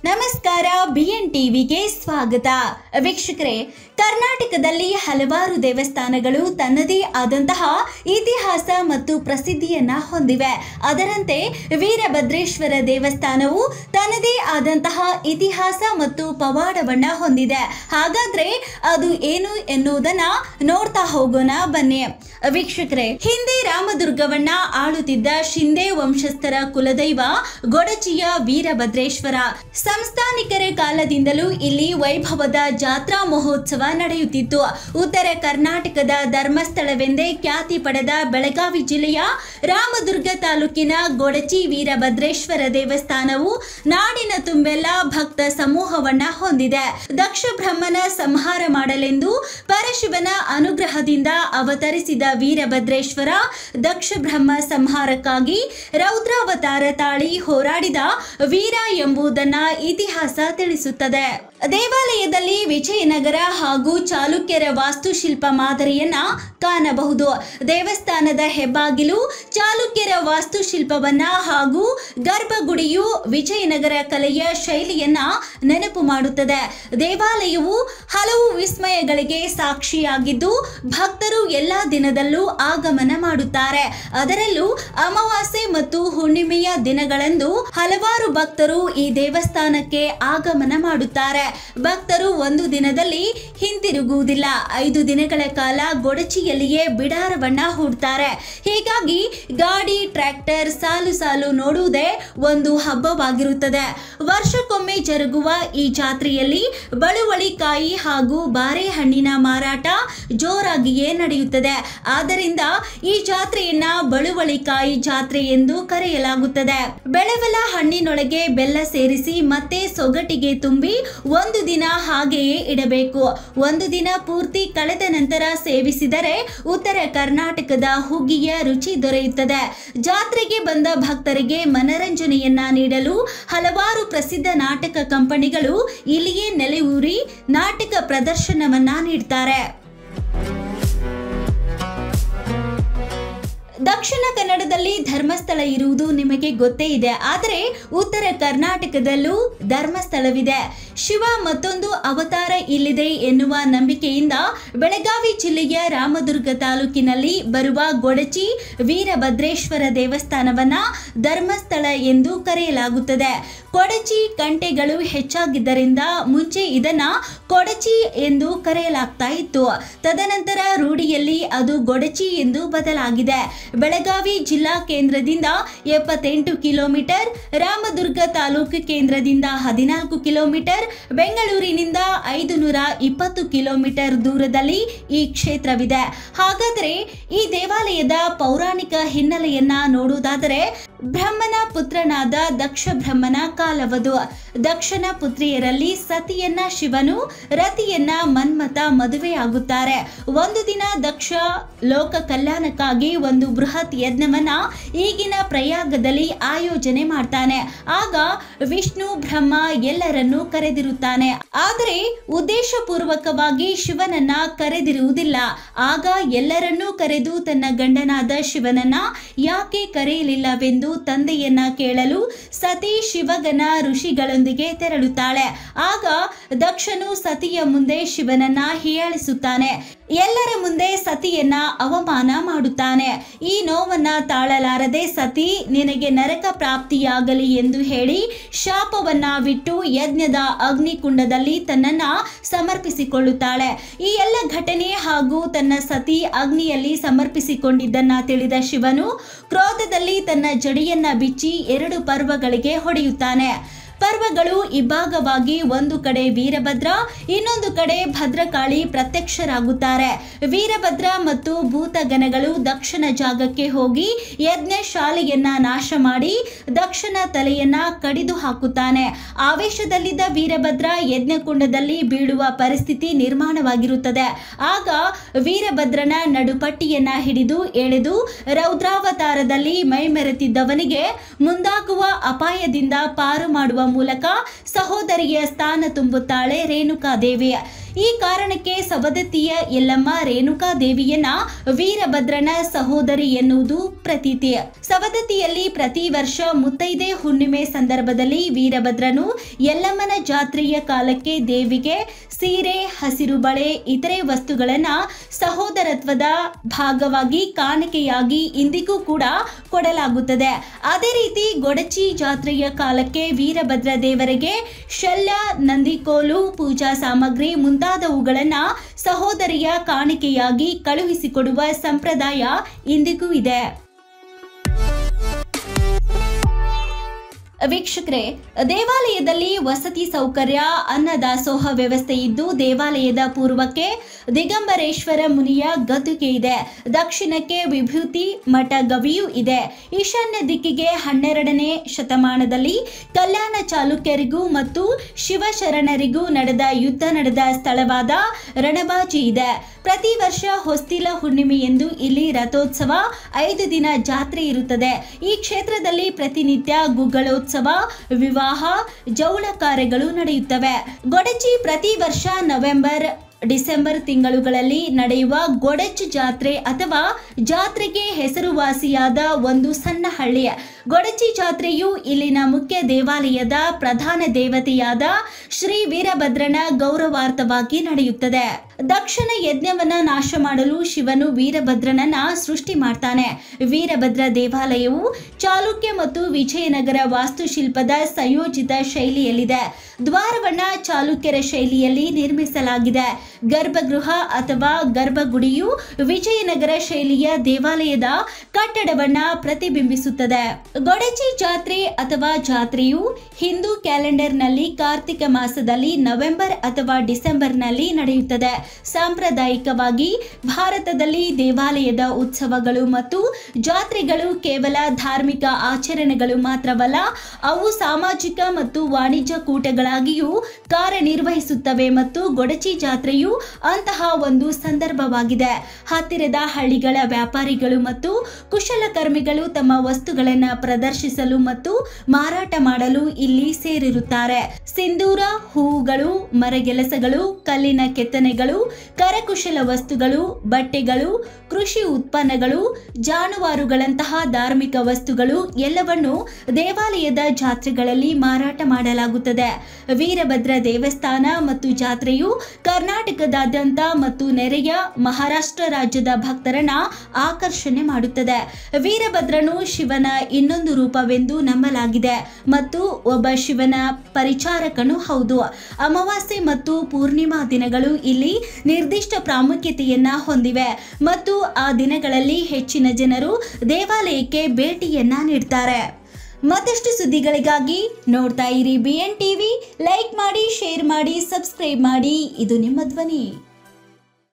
ನಮಸ್ಕಾರ, BN ಟಿವಿಗೆ ಸ್ವಾಗತ. ವೀಕ್ಷಕರೇ, ಕರ್ನಾಟಕದಲ್ಲಿ ಹಲವಾರು ದೇವಸ್ಥಾನಗಳು ತನ್ನದೇ ಆದಂತಹ ಇತಿಹಾಸ ಮತ್ತು ಪ್ರಸಿದ್ಧಿಯನ್ನ ಹೊಂದಿವೆ. ಅದರಂತೆ ವೀರಭದ್ರೇಶ್ವರ ದೇವಸ್ಥಾನವು ತನ್ನದೇ ಆದಂತಹ ಇತಿಹಾಸ ಮತ್ತು ಪವಾಡವನ್ನ ಹೊಂದಿದೆ. ಹಾಗಾದ್ರೆ ಅದು ಏನು ಎನ್ನುವುದನ್ನ ನೋಡ್ತಾ ಹೋಗೋಣ ಬನ್ನಿ. ವೀಕ್ಷಕರೇ, ಹಿಂದೆ ರಾಮದುರ್ಗವನ್ನ ಆಳುತ್ತಿದ್ದ ಶಿಂದೆ ವಂಶಸ್ಥರ ಕುಲದೈವ ಗೊಡಚಿಯ ವೀರಭದ್ರೇಶ್ವರ ಸಂಸ್ಥಾನಿಕರ ಕಾಲದಿಂದಲೂ ಇಲ್ಲಿ ವೈಭವದ ಜಾತ್ರಾ ಮಹೋತ್ಸವ ನಡೆಯುತ್ತಿತ್ತು. ಉತ್ತರ ಕರ್ನಾಟಕದ ಧರ್ಮಸ್ಥಳವೆಂದೇ ಖ್ಯಾತಿ ಪಡೆದ ಬೆಳಗಾವಿ ಜಿಲ್ಲೆಯ ರಾಮದುರ್ಗ ತಾಲೂಕಿನ ಗೊಡಚಿ ವೀರಭದ್ರೇಶ್ವರ ದೇವಸ್ಥಾನವು ನಾಡಿನ ತುಂಬೆಲ್ಲ ಭಕ್ತ ಸಮೂಹವನ್ನ ಹೊಂದಿದೆ. ದಕ್ಷ ಬ್ರಹ್ಮನ ಸಂಹಾರ ಮಾಡಲೆಂದು ಪರಶಿವನ ಅನುಗ್ರಹದಿಂದ ಅವತರಿಸಿದ ವೀರಭದ್ರೇಶ್ವರ ದಕ್ಷ ಬ್ರಹ್ಮ ಸಂಹಾರಕ್ಕಾಗಿ ರೌದ್ರಾವತಾರ ತಾಳಿ ಹೋರಾಡಿದ ವೀರ ಎಂಬುದನ್ನ ಇತಿಹಾಸ ತಿಳಿಸುತ್ತದೆ. ದೇವಾಲಯದಲ್ಲಿ ವಿಜಯನಗರ ಹಾಗೂ ಚಾಲುಕ್ಯರ ವಾಸ್ತುಶಿಲ್ಪ ಮಾದರಿಯನ್ನ ಕಾಣಬಹುದು. ದೇವಸ್ಥಾನದ ಹೆಬ್ಬಾಗಿಲು ಚಾಲುಕ್ಯರ ವಾಸ್ತುಶಿಲ್ಪವನ್ನ ಹಾಗೂ ಗರ್ಭಗುಡಿಯು ವಿಜಯನಗರ ಕಲೆಯ ಶೈಲಿಯನ್ನ ನೆನಪು ಮಾಡುತ್ತದೆ. ದೇವಾಲಯವು ಹಲವು ವಿಸ್ಮಯಗಳಿಗೆ ಸಾಕ್ಷಿಯಾಗಿದ್ದು ಭಕ್ತರು ಎಲ್ಲಾ ದಿನದಲ್ಲೂ ಆಗಮನ ಮಾಡುತ್ತಾರೆ. ಅದರಲ್ಲೂ ಅಮಾವಾಸ್ಯೆ ಮತ್ತು ಹುಣ್ಣಿಮೆಯ ದಿನಗಳಂದು ಹಲವಾರು ಭಕ್ತರು ಈ ದೇವಸ್ಥಾನಕ್ಕೆ ಆಗಮನ ಮಾಡುತ್ತಾರೆ. ಭಕ್ತರು ಒಂದು ದಿನದಲ್ಲಿ ಹಿಂತಿರುಗುವುದಿಲ್ಲ. 5 ದಿನಗಳ ಕಾಲ ಗೊಡಚಿಯಲ್ಲಿಯೇ ಬಿಡಾರವನ್ನ ಹೂಡ್ತಾರೆ. ಹೀಗಾಗಿ ಗಾಡಿ, ಟ್ರ್ಯಾಕ್ಟರ್ ಸಾಲು ಸಾಲು ನೋಡುವುದೇ ಒಂದು ಹಬ್ಬವಾಗಿರುತ್ತದೆ. ವರ್ಷಕ್ಕೊಮ್ಮೆ ಜರುಗುವ ಈ ಜಾತ್ರೆಯಲ್ಲಿ ಬಳುವಳಿಕಾಯಿ ಹಾಗೂ ಬಾರೆಹಣ್ಣಿನ ಮಾರಾಟ ಜೋರಾಗಿಯೇ ನಡೆಯುತ್ತದೆ. ಆದ್ದರಿಂದ ಈ ಜಾತ್ರೆಯನ್ನ ಬಳುವಳಿಕಾಯಿ ಜಾತ್ರೆ ಎಂದು ಕರೆಯಲಾಗುತ್ತದೆ. ಬೆಳೆವಲ ಹಣ್ಣಿನೊಳಗೆ ಬೆಲ್ಲ ಸೇರಿಸಿ ಮತ್ತೆ ಸೊಗಟಿಗೆ ತುಂಬಿ ಒಂದು ದಿನ ಹಾಗೆಯೇ ಇಡಬೇಕು. ಒಂದು ದಿನ ಪೂರ್ತಿ ಕಳೆದ ನಂತರ ಸೇವಿಸಿದರೆ ಉತ್ತರ ಕರ್ನಾಟಕದ ಹುಗ್ಗಿಯ ರುಚಿ ದೊರೆಯುತ್ತದೆ. ಜಾತ್ರೆಗೆ ಬಂದ ಭಕ್ತರಿಗೆ ಮನರಂಜನೆಯನ್ನ ನೀಡಲು ಹಲವಾರು ಪ್ರಸಿದ್ಧ ನಾಟಕ ಕಂಪನಿಗಳು ಇಲ್ಲಿಯೇ ನೆಲೆಯೂರಿ ನಾಟಕ ಪ್ರದರ್ಶನವನ್ನ ನೀಡ್ತಾರೆ. ದಕ್ಷಿಣ ಕನ್ನಡದಲ್ಲಿ ಧರ್ಮಸ್ಥಳ ಇರುವುದು ನಿಮಗೆ ಗೊತ್ತೇ ಇದೆ. ಆದರೆ ಉತ್ತರ ಕರ್ನಾಟಕದಲ್ಲೂ ಧರ್ಮಸ್ಥಳವಿದೆ. ಶಿವ ಮತ್ತೊಂದು ಅವತಾರ ಇಲ್ಲಿದೆ ಎನ್ನುವ ನಂಬಿಕೆಯಿಂದ ಬೆಳಗಾವಿ ಜಿಲ್ಲೆಯ ರಾಮದುರ್ಗ ತಾಲೂಕಿನಲ್ಲಿ ಬರುವ ಗೊಡಚಿ ವೀರಭದ್ರೇಶ್ವರ ದೇವಸ್ಥಾನವನ್ನ ಧರ್ಮಸ್ಥಳ ಎಂದು ಕರೆಯಲಾಗುತ್ತದೆ. ಕೊಡಚಿ ಕಂಟೆಗಳು ಹೆಚ್ಚಾಗಿದ್ದರಿಂದ ಮುಂಚೆ ಇದನ್ನ ಕೊಡಚಿ ಎಂದು ಕರೆಯಲಾಗ್ತಾ ಇತ್ತು. ತದನಂತರ ರೂಢಿಯಲ್ಲಿ ಅದು ಗೊಡಚಿ ಎಂದು ಬದಲಾಗಿದೆ. ಬೆಳಗಾವಿ ಜಿಲ್ಲಾ ಕೇಂದ್ರದಿಂದ 78 ಕಿಲೋಮೀಟರ್, ರಾಮದುರ್ಗ ತಾಲೂಕು ಕೇಂದ್ರದಿಂದ 14 ಕಿಲೋಮೀಟರ್, ಬೆಂಗಳೂರಿನಿಂದ 520 ಕಿಲೋಮೀಟರ್ ದೂರದಲ್ಲಿ ಈ ಕ್ಷೇತ್ರವಿದೆ. ಹಾಗಾದರೆ ಈ ದೇವಾಲಯದ ಪೌರಾಣಿಕ ಹಿನ್ನೆಲೆಯನ್ನ ನೋಡುವುದಾದರೆ, ಬ್ರಹ್ಮನ ಪುತ್ರನಾದ ದಕ್ಷ ಬ್ರಹ್ಮನ ಕಾಲವದು. ದಕ್ಷನ ಪುತ್ರಿಯರಲ್ಲಿ ಸತಿಯನ್ನ ಶಿವನು, ರತಿಯನ್ನ ಮನ್ಮಥ ಮದುವೆಯಾಗುತ್ತಾರೆ. ಒಂದು ದಿನ ದಕ್ಷ ಲೋಕ ಕಲ್ಯಾಣಕ್ಕಾಗಿ ಒಂದು ಬೃಹತ್ ಯಜ್ಞವನ್ನ ಈಗಿನ ಪ್ರಯಾಗದಲ್ಲಿ ಆಯೋಜನೆ ಮಾಡ್ತಾನೆ. ಆಗ ವಿಷ್ಣು ಬ್ರಹ್ಮ ಎಲ್ಲರನ್ನೂ ಕರೆದಿರುತ್ತಾನೆ. ಆದರೆ ಉದ್ದೇಶಪೂರ್ವಕವಾಗಿ ಶಿವನನ್ನ ಕರೆದಿರುವುದಿಲ್ಲ. ಆಗ ಎಲ್ಲರನ್ನೂ ಕರೆದು ತನ್ನ ಗಂಡನಾದ ಶಿವನನ್ನ ಯಾಕೆ ಕರೆಯಲಿಲ್ಲವೆಂದು ತಂದೆಯನ್ನ ಕೇಳಲು ಸತಿ ಶಿವಗನ ಋಷಿಗಳೊಂದಿಗೆ ತೆರಳುತ್ತಾಳೆ. ಆಗ ದಕ್ಷನು ಸತಿಯ ಮುಂದೆ ಶಿವನನ್ನ ಹೀಯಾಳಿಸುತ್ತಾನೆ. ಎಲ್ಲರ ಮುಂದೆ ಸತಿಯನ್ನ ಅವಮಾನ ಮಾಡುತ್ತಾನೆ. ಈ ನೋವನ್ನ ತಾಳಲಾರದೆ ಸತಿ ನಿನಗೆ ನರಕ ಪ್ರಾಪ್ತಿಯಾಗಲಿ ಎಂದು ಹೇಳಿ ಶಾಪವನ್ನ ಬಿಟ್ಟು ಯಜ್ಞದ ಅಗ್ನಿಕುಂಡದಲ್ಲಿ ತನ್ನನ್ನ ಸಮರ್ಪಿಸಿಕೊಳ್ಳುತ್ತಾಳೆ. ಈ ಎಲ್ಲ ಘಟನೆ ಹಾಗೂ ತನ್ನ ಸತಿ ಅಗ್ನಿಯಲ್ಲಿ ಸಮರ್ಪಿಸಿಕೊಂಡಿದ್ದನ್ನ ತಿಳಿದ ಶಿವನು ಕ್ರೋಧದಲ್ಲಿ ತನ್ನ ಜಡಿಯನ್ನ ಬಿಚ್ಚಿ 2 ಪರ್ವಗಳಿಗೆ ಹೊಡೆಯುತ್ತಾನೆ. ಪರ್ವಗಳು ಇಬ್ಬಾಗವಾಗಿ ಒಂದು ಕಡೆ ವೀರಭದ್ರ, ಇನ್ನೊಂದು ಕಡೆ ಭದ್ರಕಾಳಿ ಪ್ರತ್ಯಕ್ಷರಾಗುತ್ತಾರೆ. ವೀರಭದ್ರ ಮತ್ತು ಭೂತಗಣಗಳು ದಕ್ಷನ ಜಾಗಕ್ಕೆ ಹೋಗಿ ಯಜ್ಞ ಶಾಲೆಯನ್ನ ನಾಶ ಮಾಡಿ ದಕ್ಷನ ತಲೆಯನ್ನ ಕಡಿದು ಹಾಕುತ್ತಾನೆ. ಆವೇಶದಲ್ಲಿದ್ದ ವೀರಭದ್ರ ಯಜ್ಞಕುಂಡದಲ್ಲಿ ಬೀಳುವ ಪರಿಸ್ಥಿತಿ ನಿರ್ಮಾಣವಾಗಿರುತ್ತದೆ. ಆಗ ವೀರಭದ್ರನ ನಡುಪಟ್ಟಿಯನ್ನ ಹಿಡಿದು ಎಳೆದು ರೌದ್ರಾವತಾರದಲ್ಲಿ ಮೈಮೆರೆತಿದ್ದವನಿಗೆ ಮುಂದಾಗುವ ಅಪಾಯದಿಂದ ಪಾರು ಮಾಡುವ ಮೂಲಕ ಸಹೋದರಿಯ ಸ್ಥಾನ ತುಂಬುತ್ತಾಳೆ ರೇಣುಕಾದೇವಿ. ಈ ಕಾರಣಕ್ಕೆ ಸವದತ್ತಿಯ ಯಲ್ಲಮ್ಮ ರೇಣುಕಾ ದೇವಿಯನ್ನ ವೀರಭದ್ರನ ಸಹೋದರಿ ಎನ್ನುವುದು ಪ್ರತೀತಿ. ಸವದತ್ತಿಯಲ್ಲಿ ಪ್ರತಿ ವರ್ಷ ಮುತ್ತೈದೆ ಹುಣ್ಣಿಮೆ ಸಂದರ್ಭದಲ್ಲಿ ವೀರಭದ್ರನು ಯಲ್ಲಮ್ಮನ ಜಾತ್ರೆಯ ಕಾಲಕ್ಕೆ ದೇವಿಗೆ ಸೀರೆ, ಹಸಿರು ಬಳೆ, ಇತರೆ ವಸ್ತುಗಳನ್ನ ಸಹೋದರತ್ವದ ಭಾಗವಾಗಿ ಕಾಣಿಕೆಯಾಗಿ ಇಂದಿಗೂ ಕೂಡ ಕೊಡಲಾಗುತ್ತದೆ. ಅದೇ ರೀತಿ ಗೊಡಚಿ ಜಾತ್ರೆಯ ಕಾಲಕ್ಕೆ ವೀರಭದ್ರ ದೇವರಿಗೆ ಶಲ್ಯ, ನಂದಿಕೋಲು, ಪೂಜಾ ಸಾಮಗ್ರಿ ಮುಂತಾದವುಗಳನ್ನ ಸಹೋದರಿಯ ಕಾಣಿಕೆಯಾಗಿ ಕಳುಹಿಸಿಕೊಡುವ ಸಂಪ್ರದಾಯ ಇಂದಿಗೂ ಇದೆ. ವೀಕ್ಷಕರೇ, ದೇವಾಲಯದಲ್ಲಿ ವಸತಿ ಸೌಕರ್ಯ, ಅನ್ನದಾಸೋಹ ವ್ಯವಸ್ಥೆ ಇದ್ದು ದೇವಾಲಯದ ಪೂರ್ವಕ್ಕೆ ದಿಗಂಬರೇಶ್ವರ ಮುನಿಯ ಗದ್ದುಗೆ ಇದೆ. ದಕ್ಷಿಣಕ್ಕೆ ವಿಭೂತಿ ಮಠ ಗವಿಯೂ ಇದೆ. ಈಶಾನ್ಯ ದಿಕ್ಕಿಗೆ 12ನೇ ಶತಮಾನದಲ್ಲಿ ಕಲ್ಯಾಣ ಚಾಲುಕ್ಯರಿಗೂ ಮತ್ತು ಶಿವಶರಣರಿಗೂ ನಡೆದ ಸ್ಥಳವಾದ ರಣಬಾಜಿ ಇದೆ. ಪ್ರತಿ ವರ್ಷ ಹೊಸ್ತಿಲ ಹುಣ್ಣಿಮೆಯೆಂದು ಇಲ್ಲಿ ರಥೋತ್ಸವ 5 ದಿನ ಜಾತ್ರೆ ಇರುತ್ತದೆ. ಈ ಕ್ಷೇತ್ರದಲ್ಲಿ ಪ್ರತಿನಿತ್ಯ ಗುಗ್ಗಳೋತ್ಸವ, ವಿವಾಹ, ಜೌಳ ಕಾರ್ಯಗಳು ನಡೆಯುತ್ತವೆ. ಗೊಡಚಿ ಪ್ರತಿ ವರ್ಷ ನವೆಂಬರ್, ಡಿಸೆಂಬರ್ ತಿಂಗಳುಗಳಲ್ಲಿ ನಡೆಯುವ ಗೊಡಚ್ ಜಾತ್ರೆ ಅಥವಾ ಜಾತ್ರೆಗೆ ಹೆಸರುವಾಸಿಯಾದ ಒಂದು ಸಣ್ಣ ಹಳ್ಳಿ. ಗೊಡಚಿ ಜಾತ್ರೆಯು ಇಲ್ಲಿನ ಮುಖ್ಯ ದೇವಾಲಯದ ಪ್ರಧಾನ ದೇವತೆಯಾದ ಶ್ರೀ ವೀರಭದ್ರನ ಗೌರವಾರ್ಥವಾಗಿ ನಡೆಯುತ್ತದೆ. ದಕ್ಷಿಣ ಯಜ್ಞವನ್ನ ನಾಶ ಮಾಡಲು ಶಿವನು ವೀರಭದ್ರನನ್ನ ಸೃಷ್ಟಿ ಮಾಡ್ತಾನೆ. ವೀರಭದ್ರ ದೇವಾಲಯವು ಚಾಲುಕ್ಯ ಮತ್ತು ವಿಜಯನಗರ ವಾಸ್ತುಶಿಲ್ಪದ ಸಂಯೋಜಿತ ಶೈಲಿಯಲ್ಲಿದೆ. ದ್ವಾರವನ್ನ ಚಾಲುಕ್ಯರ ಶೈಲಿಯಲ್ಲಿ ನಿರ್ಮಿಸಲಾಗಿದೆ. ಗರ್ಭಗೃಹ ಅಥವಾ ಗರ್ಭಗುಡಿಯು ವಿಜಯನಗರ ಶೈಲಿಯ ದೇವಾಲಯದ ಕಟ್ಟಡವನ್ನ ಪ್ರತಿಬಿಂಬಿಸುತ್ತದೆ. ಗೊಡಚಿ ಜಾತ್ರೆ ಅಥವಾ ಜಾತ್ರೆಯು ಹಿಂದೂ ಕ್ಯಾಲೆಂಡರ್ನಲ್ಲಿ ಕಾರ್ತಿಕ ಮಾಸದಲ್ಲಿ ನವೆಂಬರ್ ಅಥವಾ ಡಿಸೆಂಬರ್ನಲ್ಲಿ ನಡೆಯುತ್ತದೆ. ಸಾಂಪ್ರದಾಯಿಕವಾಗಿ ಭಾರತದಲ್ಲಿ ದೇವಾಲಯದ ಉತ್ಸವಗಳು ಮತ್ತು ಜಾತ್ರೆಗಳು ಕೇವಲ ಧಾರ್ಮಿಕ ಆಚರಣೆಗಳು ಮಾತ್ರವಲ್ಲ, ಅವು ಸಾಮಾಜಿಕ ಮತ್ತು ವಾಣಿಜ್ಯ ಕೂಟಗಳಾಗಿಯೂ ಕಾರ್ಯನಿರ್ವಹಿಸುತ್ತವೆ ಮತ್ತು ಗೊಡಚಿ ಜಾತ್ರೆಯು ಅಂತಹ ಒಂದು ಸಂದರ್ಭವಾಗಿದೆ. ಹತ್ತಿರದ ಹಳ್ಳಿಗಳ ವ್ಯಾಪಾರಿಗಳು ಮತ್ತು ಕುಶಲಕರ್ಮಿಗಳು ತಮ್ಮ ವಸ್ತುಗಳನ್ನು ಪ್ರದರ್ಶಿಸಲು ಮತ್ತು ಮಾರಾಟ ಮಾಡಲು ಇಲ್ಲಿ ಸೇರಿರುತ್ತಾರೆ. ಸಿಂಧೂರ, ಹೂವುಗಳು, ಮರಗೆಲಸಗಳು, ಕಲ್ಲಿನ ಕೆತ್ತನೆಗಳು, ಕರಕುಶಲ ವಸ್ತುಗಳು, ಬಟ್ಟೆಗಳು, ಕೃಷಿ ಉತ್ಪನ್ನಗಳು, ಜಾನುವಾರುಗಳಂತಹ ಧಾರ್ಮಿಕ ವಸ್ತುಗಳು ಎಲ್ಲವನ್ನು ದೇವಾಲಯದ ಜಾತ್ರೆಗಳಲ್ಲಿ ಮಾರಾಟ ಮಾಡಲಾಗುತ್ತದೆ. ವೀರಭದ್ರ ದೇವಸ್ಥಾನ ಮತ್ತು ಜಾತ್ರೆಯು ಕರ್ನಾಟಕದಾದ್ಯಂತ ಮತ್ತು ನೆರೆಯ ಮಹಾರಾಷ್ಟ್ರ ರಾಜ್ಯದ ಭಕ್ತರನ್ನ ಆಕರ್ಷಣೆ ಮಾಡುತ್ತದೆ. ವೀರಭದ್ರನು ಶಿವನ ಇನ್ನೊಂದು ರೂಪವೆಂದು ನಂಬಲಾಗಿದೆ ಮತ್ತು ಒಬ್ಬ ಶಿವನ ಪರಿಚಾರಕನು ಹೌದು. ಅಮಾವಾಸ್ಯೆ ಮತ್ತು ಪೂರ್ಣಿಮಾ ದಿನಗಳು ಇಲ್ಲಿ ನಿರ್ದಿಷ್ಟ ಪ್ರಾಮುಖ್ಯತೆಯನ್ನ ಹೊಂದಿವೆ ಮತ್ತು ಆ ದಿನಗಳಲ್ಲಿ ಹೆಚ್ಚಿನ ಜನರು ದೇವಾಲಯಕ್ಕೆ ಭೇಟಿಯನ್ನ ನೀಡ್ತಾರೆ. ಮತ್ತಷ್ಟು ಸುದ್ದಿಗಳಿಗಾಗಿ ನೋಡ್ತಾ ಇರಿ BN TV. ಲೈಕ್ ಮಾಡಿ, ಶೇರ್ ಮಾಡಿ, ಸಬ್ಸ್ಕ್ರೈಬ್ ಮಾಡಿ. ಇದು ನಿಮ್ಮ ಧ್ವನಿ.